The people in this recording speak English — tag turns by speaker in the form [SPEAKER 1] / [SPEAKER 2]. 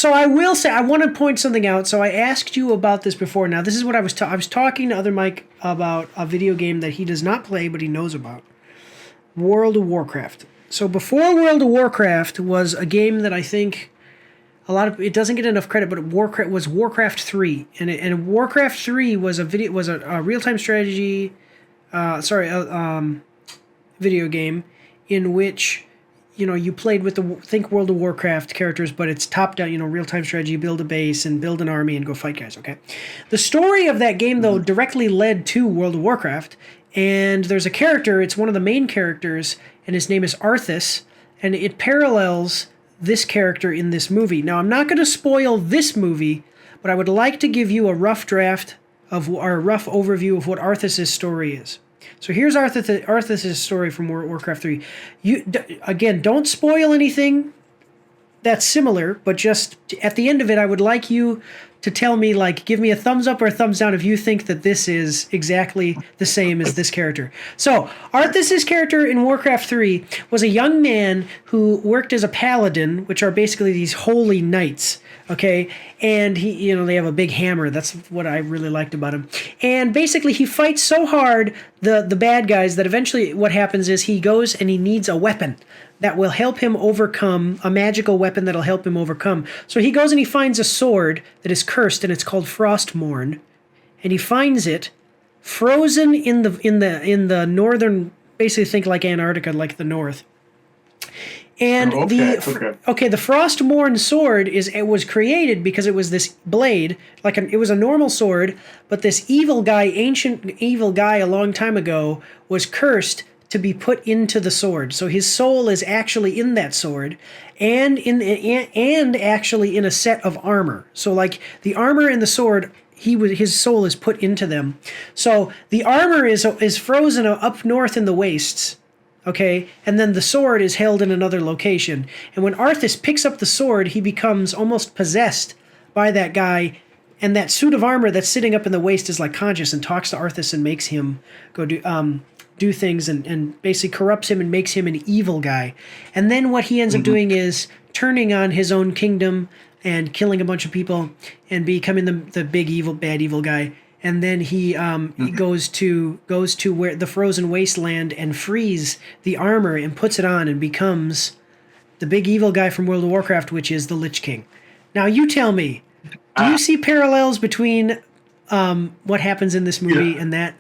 [SPEAKER 1] So I will say, I want to point something out. So I asked you about this before. Now, this is what I was talking to other Mike about a video game that he does not play, but he knows about. World of Warcraft. So before World of Warcraft was a game that I think it doesn't get enough credit, but Warcraft 3, and Warcraft 3 was a real-time strategy, video game in which you played with think World of Warcraft characters, but it's top down, real-time strategy, build a base and build an army and go fight guys, okay? The story of that game, though, directly led to World of Warcraft, and there's a character, it's one of the main characters, and his name is Arthas, and it parallels this character in this movie. Now, I'm not going to spoil this movie, but I would like to give you a rough overview of what Arthas' story is. So here's Arthas' story from Warcraft 3. Again, don't spoil anything that's similar, but just at the end of it, I would like you to tell me, give me a thumbs up or a thumbs down if you think that this is exactly the same as this character. So, Arthas' character in Warcraft 3 was a young man who worked as a paladin, which are basically these holy knights, okay? And they have a big hammer. That's what I really liked about him. And basically, he fights so hard, the bad guys, that eventually what happens is he goes and he needs a weapon that will help him overcome, a magical weapon that'll help him overcome. So he goes and he finds a sword that is cursed, and it's called Frostmourne, and he finds it frozen in the northern, basically think like Antarctica, like the north. And the Frostmourne sword was created because it was this blade, it was a normal sword, but this ancient evil guy a long time ago was cursed to be put into the sword. So his soul is actually in that sword, and actually in a set of armor. So the armor and the sword, his soul is put into them. So the armor is frozen up north in the wastes, okay, and then the sword is held in another location. And when Arthas picks up the sword, he becomes almost possessed by that guy. And that suit of armor that's sitting up in the waste is conscious and talks to Arthas and makes him go do things and basically corrupts him and makes him an evil guy. And then what he ends up doing is turning on his own kingdom and killing a bunch of people and becoming the big bad evil guy. And then he goes to where the frozen wasteland and frees the armor and puts it on and becomes the big evil guy from World of Warcraft, which is the Lich King. Now you tell me, do you see parallels between what happens in this movie and that?